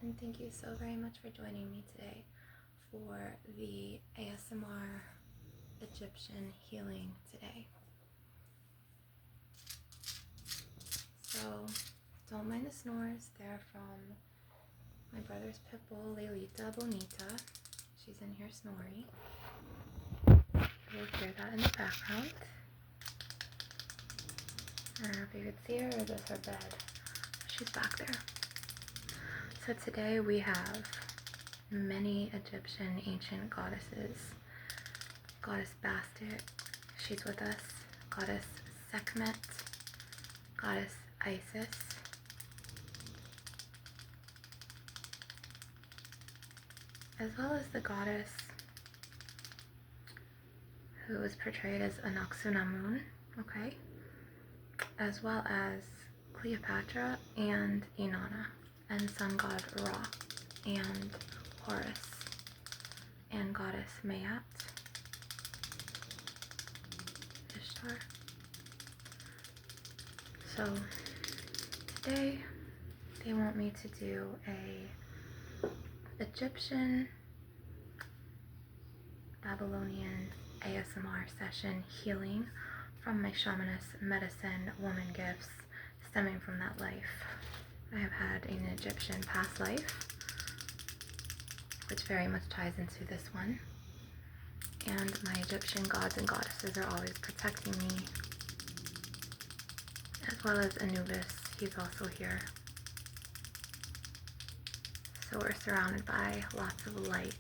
and thank you so very much for joining me today for the ASMR Egyptian healing today. So don't mind the snores, they're from my brother's pit bull, Lalita Bonita. She's in here snoring. You'll hear that in the background. I don't know if you could see her or just her bed. She's back there. So today we have many Egyptian ancient goddesses. Goddess Bastet, she's with us. Goddess Sekhmet, Goddess Isis, as well as the goddess who is portrayed as Anaxunamun, okay? As well as Cleopatra and Inanna, and sun god Ra, and Horus, and goddess Mayat, Ishtar. So today they want me to do a Egyptian Babylonian ASMR session healing from my shamanist medicine woman gifts stemming from that life. I have had an Egyptian past life, which very much ties into this one. And my Egyptian gods and goddesses are always protecting me, as well as Anubis, he's also here. So we're surrounded by lots of light.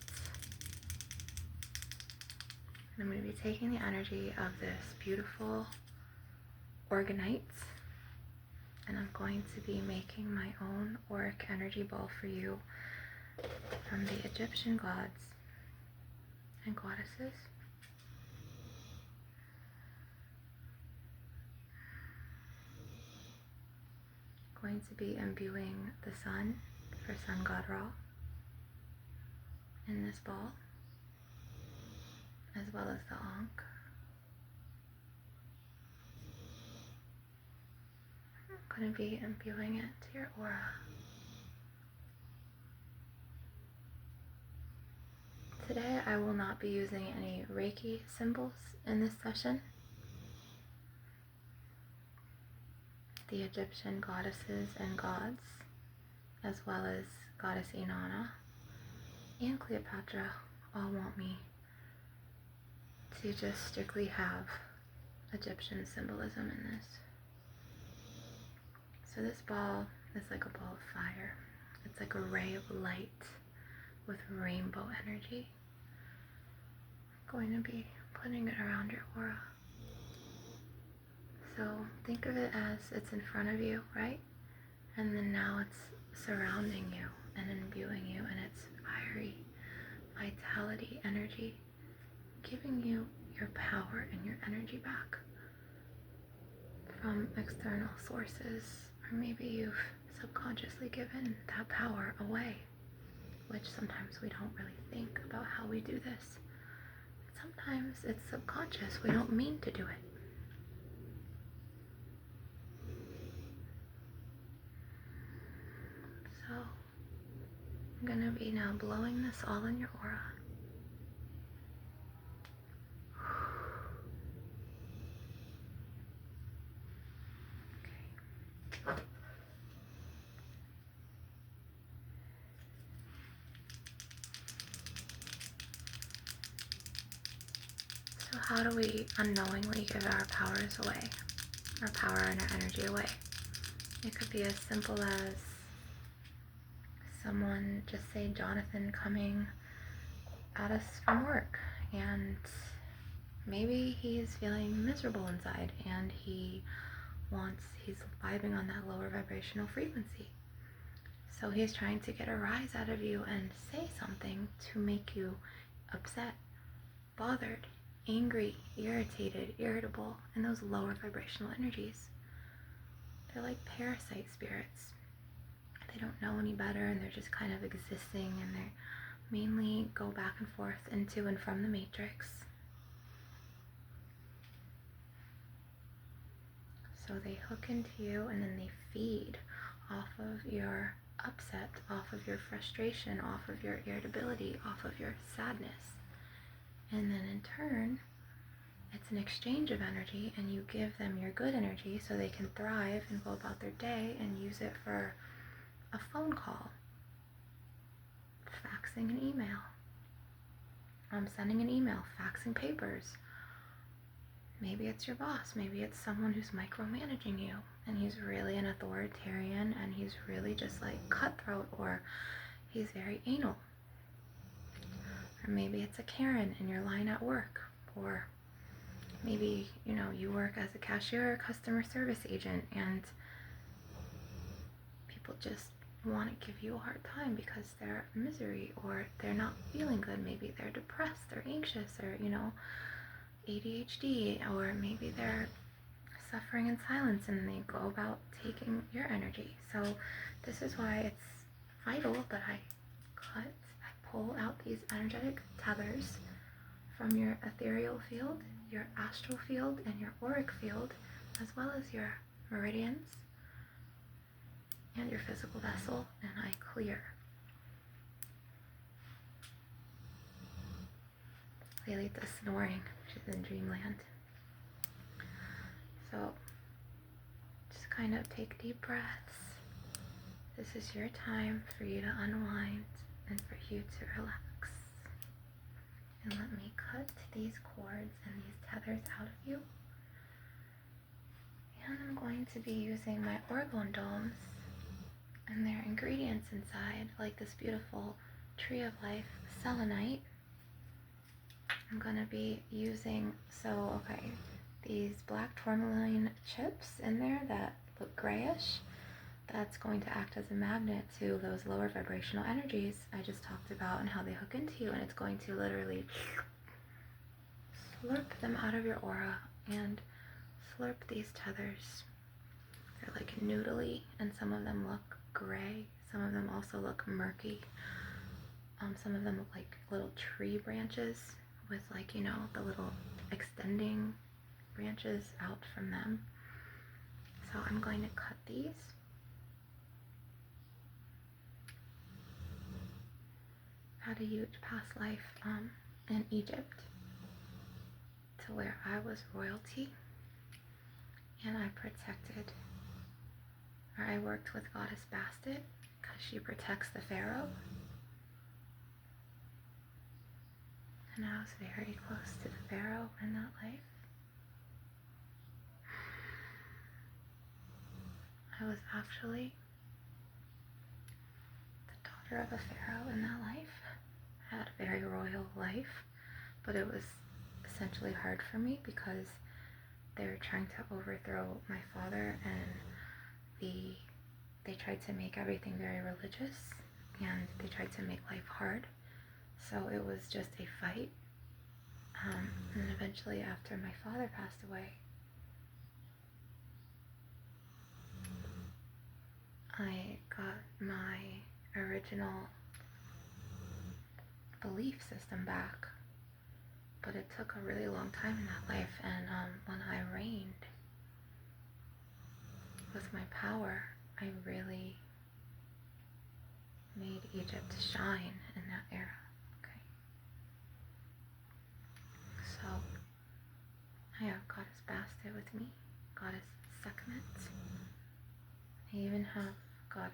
And I'm going to be taking the energy of this beautiful organite, and I'm going to be making my own auric energy ball for you from the Egyptian gods and goddesses. Going to be imbuing the sun for sun god Ra in this ball, as well as the Ankh. I'm going to be imbuing it to your aura. Today I will not be using any Reiki symbols in this session. The Egyptian goddesses and gods, as well as goddess Inanna and Cleopatra, all want me to just strictly have Egyptian symbolism in this. So this ball is like a ball of fire. It's like a ray of light with rainbow energy. I'm going to be putting it around your aura. So think of it as it's in front of you, right? And then now it's surrounding you and imbuing you in its fiery vitality energy, giving you your power and your energy back from external sources, or maybe you've subconsciously given that power away, which sometimes we don't really think about how we do this. Sometimes it's subconscious, we don't mean to do it. So I'm gonna be now blowing this all in your aura. So how do we unknowingly give our powers away, our power and our energy away? It could be as simple as someone, just say Jonathan, coming at us from work, and maybe he's feeling miserable inside and he's vibing on that lower vibrational frequency. So he's trying to get a rise out of you and say something to make you upset, bothered, angry, irritated, irritable, and those lower vibrational energies. They're like parasite spirits. They don't know any better, and they're just kind of existing, and they mainly go back and forth into and from the matrix. So they hook into you, and then they feed off of your upset, off of your frustration, off of your irritability, off of your sadness. And then in turn, it's an exchange of energy, and you give them your good energy so they can thrive and go about their day and use it for a phone call, faxing an email, sending an email, faxing papers. Maybe it's your boss, maybe it's someone who's micromanaging you, and he's really an authoritarian, and he's really just like cutthroat, or he's very anal. Or maybe it's a Karen in your line at work, or maybe, you work as a cashier or customer service agent, and people just want to give you a hard time because they're misery, or they're not feeling good. Maybe they're depressed or anxious, or ADHD, or maybe they're suffering in silence and they go about taking your energy. So this is why it's vital that I pull out these energetic tethers from your ethereal field, your astral field, and your auric field, as well as your meridians and your physical vessel, and I clear. Lilith is snoring. She's in dreamland. So just kind of take deep breaths. This is your time for you to unwind and for you to relax. And let me cut these cords and these tethers out of you. And I'm going to be using my orgone domes and their ingredients inside, like this beautiful tree of life selenite. I'm going to be using, these black tourmaline chips in there that look grayish. That's going to act as a magnet to those lower vibrational energies I just talked about and how they hook into you, and it's going to literally slurp them out of your aura and slurp these tethers. They're like noodly, and some of them look gray, some of them also look murky. Some of them look like little tree branches with the little extending branches out from them. So I'm going to cut these. Had a huge past life in Egypt, to where I was royalty, and I worked with Goddess Bastet because she protects the Pharaoh. And I was very close to the Pharaoh in that life. I was actually the daughter of a Pharaoh in that life. I had a very royal life, but it was essentially hard for me because they were trying to overthrow my father, and they tried to make everything very religious, and they tried to make life hard. So it was just a fight. And eventually, after my father passed away, I got my original belief system back. But it took a really long time in that life, and when I reigned with my power, I really made Egypt shine in that era. Okay. So I have Goddess Bastet with me, Goddess Sekhmet. I even have Goddess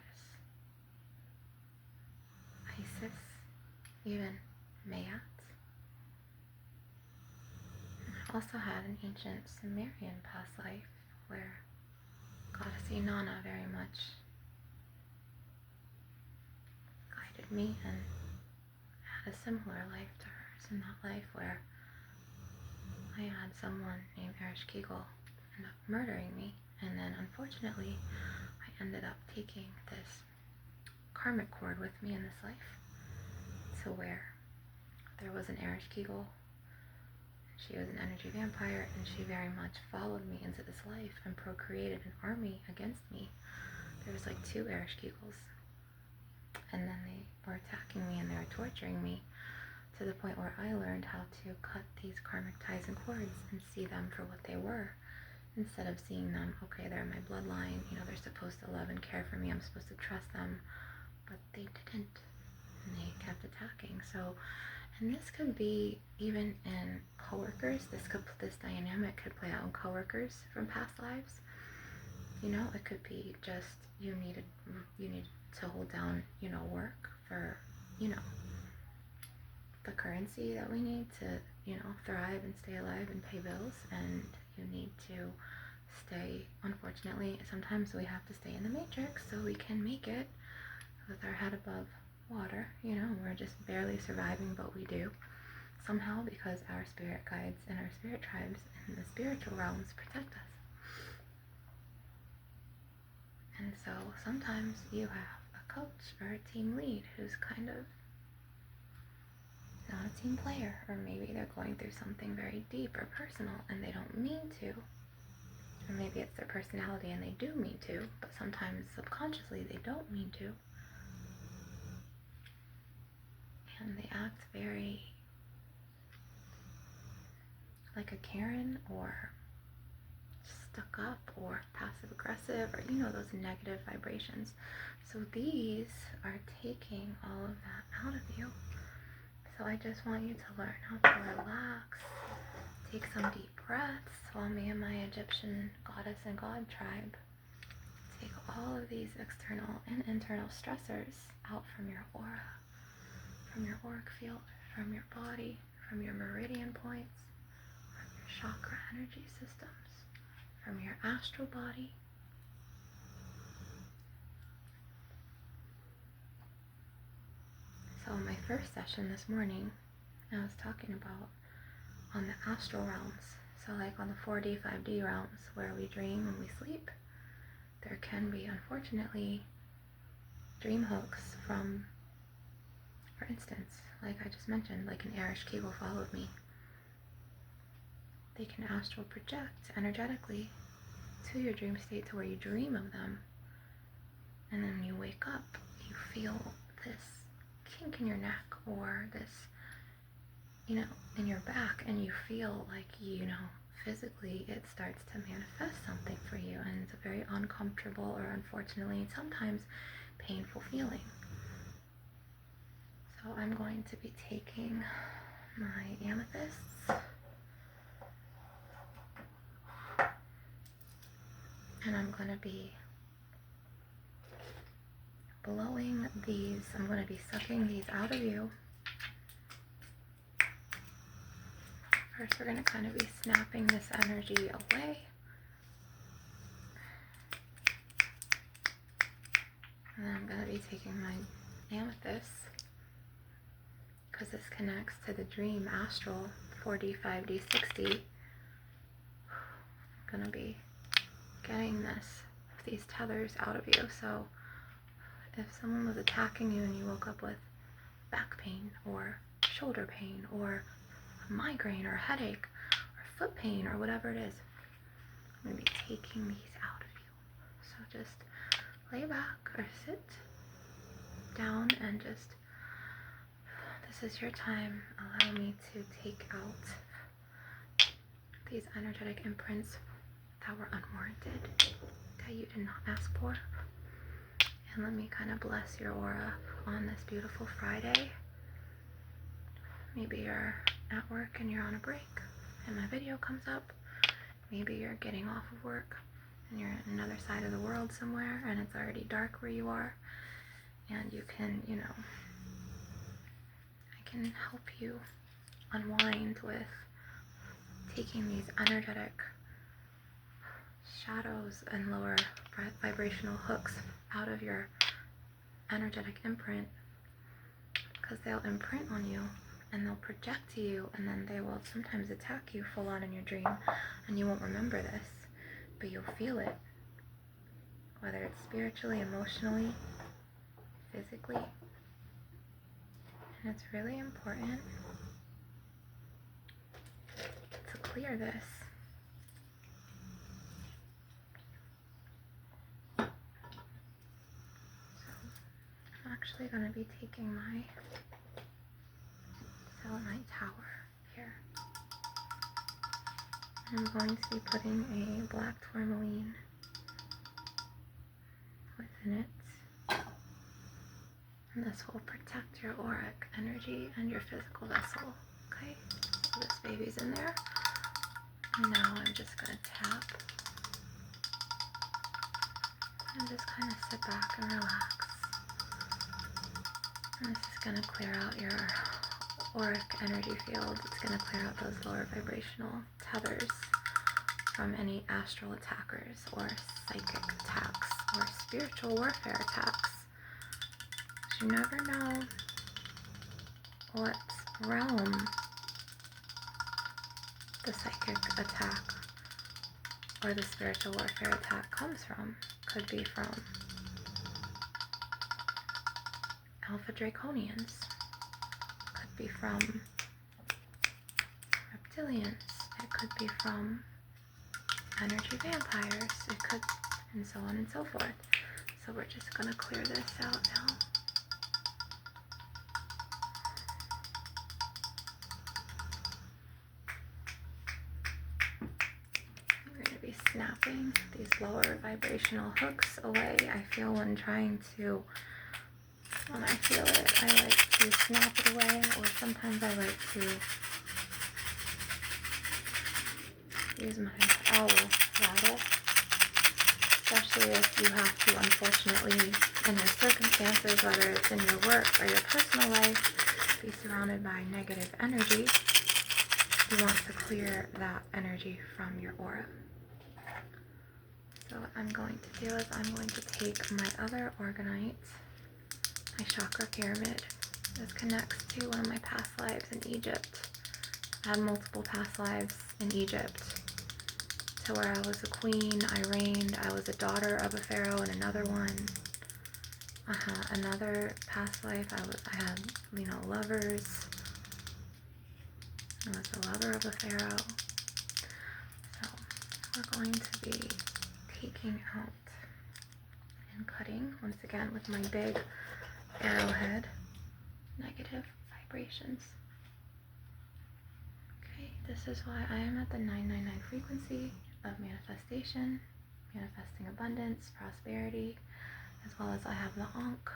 Isis, even Mayat. I also had an ancient Sumerian past life where Goddess Inanna very much guided me, and had a similar life to hers in that life, where I had someone named 𝓁end up murdering me, and then unfortunately I ended up taking this karmic cord with me in this life, to where there was an 𝓁. She was an energy vampire, and she very much followed me into this life and procreated an army against me. There was like 2 𝓁, and then they were attacking me and they were torturing me, to the point where I learned how to cut these karmic ties and cords and see them for what they were, instead of seeing them, okay, they're my bloodline, you know, they're supposed to love and care for me, I'm supposed to trust them, but they didn't, and they kept attacking. So, and this could be even in coworkers. This dynamic could play out in coworkers from past lives. You know, it could be just you need to hold down, you know, work for, you know, the currency that we need to, you know, thrive and stay alive and pay bills, and you need to stay, unfortunately, sometimes we have to stay in the matrix so we can make it with our head above water. You know, we're just barely surviving, but we do somehow, because our spirit guides and our spirit tribes in the spiritual realms protect us. And so sometimes you have a coach or a team lead who's kind of not a team player, or maybe they're going through something very deep or personal and they don't mean to, or maybe it's their personality and they do mean to, but sometimes subconsciously they don't mean to, and they act very like a Karen, or stuck up, or passive aggressive, or, you know, those negative vibrations. So these are taking all of that out of you. So I just want you to learn how to relax, take some deep breaths, while me and my Egyptian goddess and god tribe take all of these external and internal stressors out from your aura, from your auric field, from your body, from your meridian points, from your chakra energy systems, from your astral body. So in my first session this morning, I was talking about on the astral realms. So like on the 4D, 5D realms where we dream and we sleep, there can be, unfortunately, dream hooks from, for instance, like I just mentioned, like an 𝓁Egyptian followed me. They can astral project energetically to your dream state to where you dream of them, and then when you wake up, you feel this kink in your neck, or this, you know, in your back, and you feel like, you know, physically it starts to manifest something for you, and it's a very uncomfortable, or unfortunately sometimes painful feeling. So I'm going to be taking my amethysts, and I'm going to be blowing these, I'm going to be sucking these out of you. First, we're going to kind of be snapping this energy away. And then I'm going to be taking my amethyst, because this connects to the dream astral 4D, 5D, 6D. I'm going to be getting these tethers out of you. So if someone was attacking you and you woke up with back pain, or shoulder pain, or a migraine, or a headache, or foot pain, or whatever it is, I'm going to be taking these out of you. So just lay back or sit down and just, this is your time. Allow me to take out these energetic imprints that were unwarranted, that you did not ask for. And let me kind of bless your aura on this beautiful Friday. Maybe you're at work and you're on a break and my video comes up. Maybe you're getting off of work and you're in another side of the world somewhere and it's already dark where you are, and you can, you know, I can help you unwind with taking these energetic shadows and lower vibrational hooks out of your energetic imprint, because they'll imprint on you and they'll project to you, and then they will sometimes attack you full on in your dream, and you won't remember this, but you'll feel it, whether it's spiritually, emotionally, physically. And it's really important to clear this. I'm actually going to be taking my selenite tower here, I'm going to be putting a black tourmaline within it. And this will protect your auric energy and your physical vessel. Okay, so this baby's in there. And now I'm just going to tap and just kind of sit back and relax. And this is going to clear out your auric energy field. It's going to clear out those lower vibrational tethers from any astral attackers or psychic attacks or spiritual warfare attacks. You never know what realm the psychic attack or the spiritual warfare attack comes from. Could be from alpha draconians, could be from reptilians, it could be from energy vampires, it could, and so on and so forth. So we're just going to clear this out now. We're going to be snapping these lower vibrational hooks away. I feel when I feel it, I like to snap it away, or sometimes I like to use my owl rattle, especially if you have to, unfortunately, in your circumstances, whether it's in your work or your personal life, be surrounded by negative energy. You want to clear that energy from your aura. So what I'm going to do is I'm going to take my other organite, my chakra pyramid. This connects to one of my past lives in Egypt. I had multiple past lives in Egypt, to where I was a queen, I reigned, I was a daughter of a pharaoh in another one. Another past life, I had, lovers. I was the lover of a pharaoh. So we're going to be taking out and cutting, once again, with my big arrowhead, negative vibrations. Okay, this is why I am at the 999 frequency of manifestation, manifesting abundance, prosperity, as well as I have the Ankh.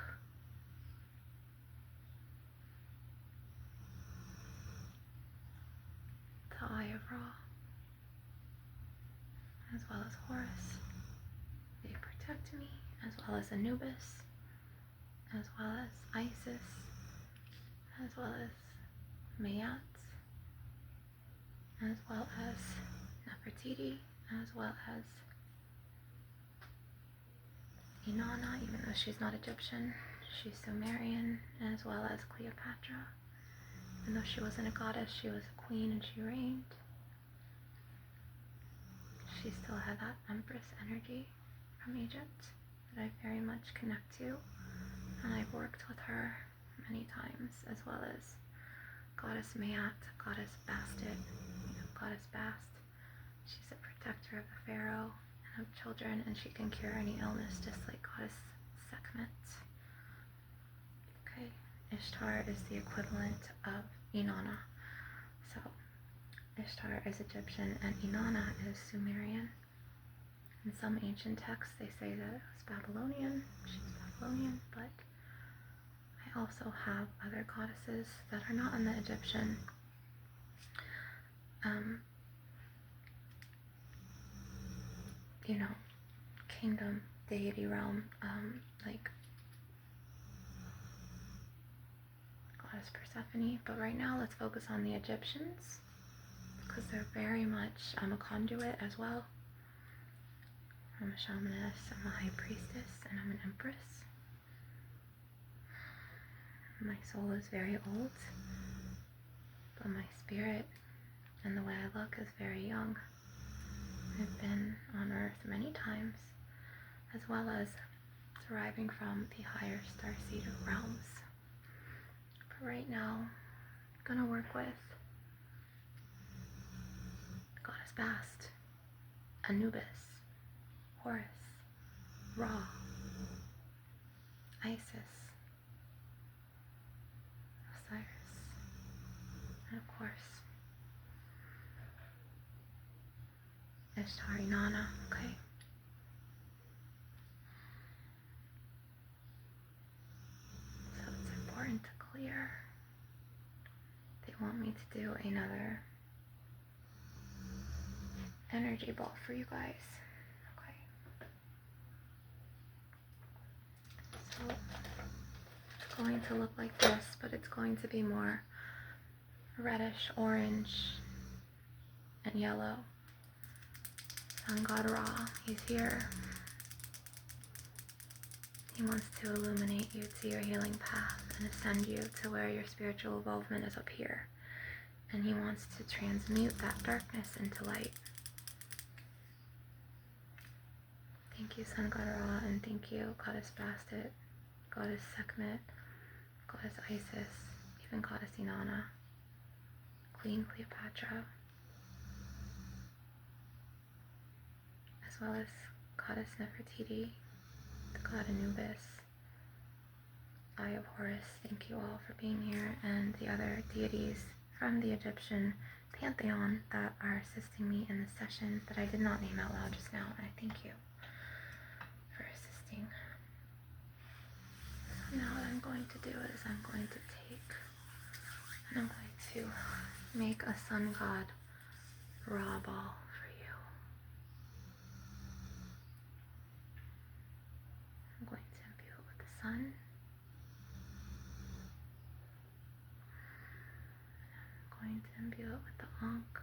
The Eye of Ra, as well as Horus. They protect me, as well as Anubis, as well as Isis, as well as Mayat, as well as Nefertiti, as well as Inanna, even though she's not Egyptian, she's Sumerian, as well as Cleopatra. Even though she wasn't a goddess, she was a queen and she reigned. She still had that empress energy from Egypt that I very much connect to, and I've worked with her many times, as well as Goddess Mayat, Goddess Bastet, Goddess Bast. She's a protector of the pharaoh and of children, and she can cure any illness just like Goddess Sekhmet. Okay, Ishtar is the equivalent of Inanna. So Ishtar is Egyptian and Inanna is Sumerian. In some ancient texts they say that it was Babylonian, she's Babylonian, but I also have other goddesses that are not in the Egyptian kingdom, deity realm, like Goddess Persephone. But right now let's focus on the Egyptians, because they're very much, I'm a conduit as well. I'm a shamaness, I'm a high priestess, and I'm an empress. My soul is very old, but my spirit and the way I look is very young. I've been on Earth many times, as well as deriving from the higher starseed realms. But right now, I'm going to work with Goddess Bast, Anubis, Horus, Ra, Isis, Osiris, and of course, Ishtar Inanna, okay. So it's important to clear. They want me to do another energy ball for you guys. Okay. So it's going to look like this, but it's going to be more reddish, orange, and yellow. Sun God Ra, he's here. He wants to illuminate you to your healing path and ascend you to where your spiritual involvement is up here. And he wants to transmute that darkness into light. Thank you, Sun God Ra, and thank you, Goddess Bastet, Goddess Sekhmet, Goddess Isis, even Goddess Inanna, Queen Cleopatra, as well as Goddess Nefertiti, the God Anubis, Eye of Horus. Thank you all for being here, and the other deities from the Egyptian pantheon that are assisting me in this session that I did not name out loud just now. I thank you for assisting. So now what I'm going to do is I'm going to take and I'm going to make a sun god Ra ball for you. I'm going to imbue it with the sun. I'm going to imbue it with the Ankh.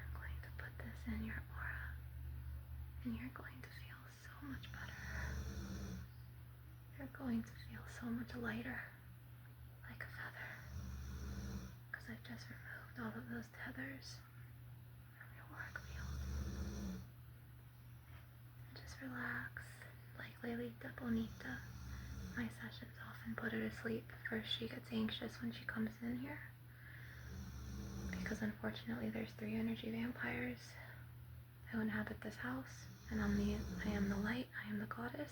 I'm going to put this in your aura, and you're going to feel so much better. You're going to feel so much lighter, like a feather, because I've just removed all of those tethers from your auric field. And just relax, like Lelita Bonita. My sessions often put her to sleep. First, she gets anxious when she comes in here, because unfortunately there's 3 energy vampires who inhabit this house, and I am the light, I am the goddess.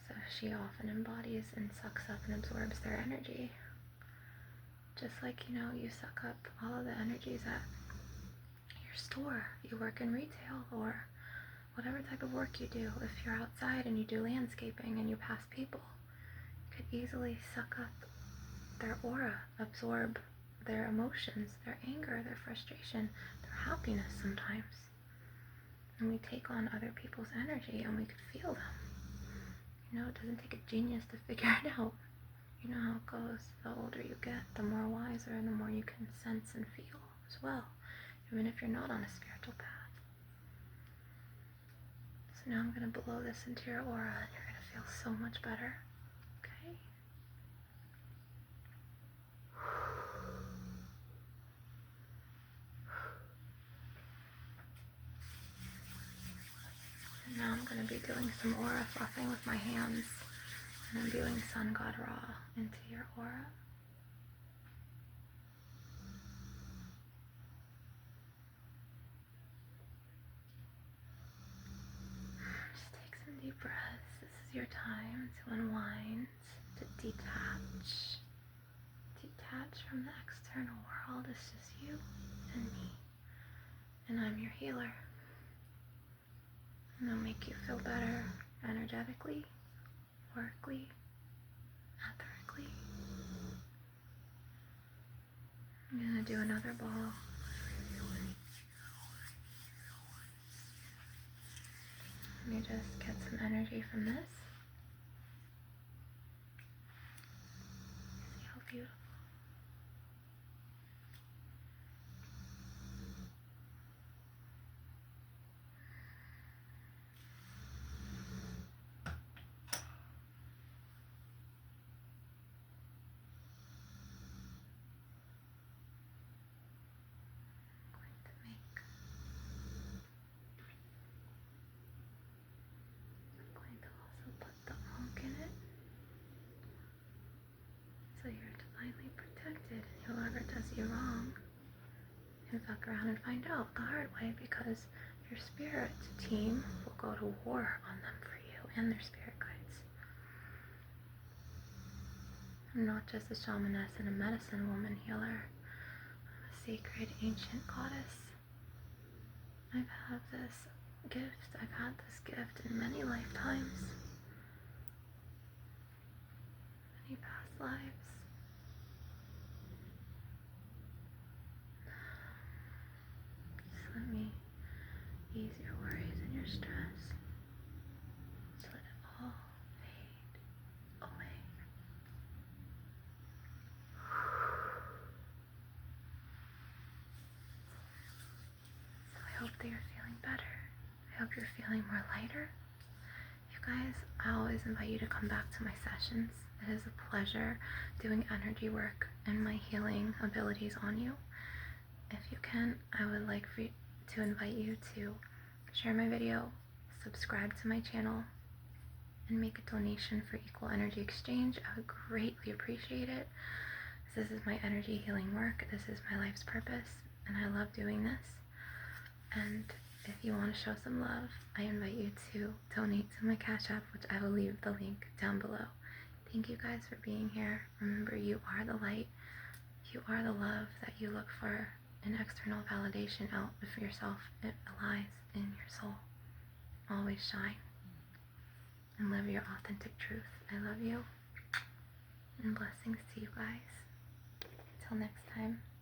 So she often embodies and sucks up and absorbs their energy. Just like, you suck up all of the energies at your store. You work in retail or whatever type of work you do. If you're outside and you do landscaping and you pass people, you could easily suck up their aura, absorb their emotions, their anger, their frustration, their happiness sometimes. And we take on other people's energy and we could feel them. It doesn't take a genius to figure it out. You know how it goes. The older you get, the more wiser and the more you can sense and feel as well, even if you're not on a spiritual path. So now I'm going to blow this into your aura and you're going to feel so much better. Okay? And now I'm going to be doing some aura fluffing with my hands. And I'm doing Sun God Ra into your aura. Just take some deep breaths. This is your time to unwind, to detach. Detach from the external world. It's just you and me. And I'm your healer. And I'll make you feel better energetically, aurically, ethically. I'm going to do another ball. And you just get some energy from this. See how beautiful. I'm going to also put the Ankh in it. So you're divinely protected, and whoever does you wrong can fuck around and find out the hard way, because your spirit team will go to war on them for you and their spirit guides. I'm not just a shamaness and a medicine woman healer. I'm a sacred ancient goddess. I've had this gift in many lifetimes, many past lives. Just let me ease your worries and your stress. Just let it all fade away. So I hope that you're feeling better. I hope you're feeling more lighter. You guys, I always invite you to come back to my sessions. It is a pleasure doing energy work and my healing abilities on you. If you can, I would like to invite you to share my video, subscribe to my channel, and make a donation for Equal Energy Exchange. I would greatly appreciate it. This is my energy healing work. This is my life's purpose, and I love doing this. And if you want to show some love, I invite you to donate to my Cash App, which I will leave the link down below. Thank you guys for being here. Remember, you are the light. You are the love that you look for in external validation out for yourself. It lies in your soul. Always shine and live your authentic truth. I love you, and blessings to you guys. Until next time.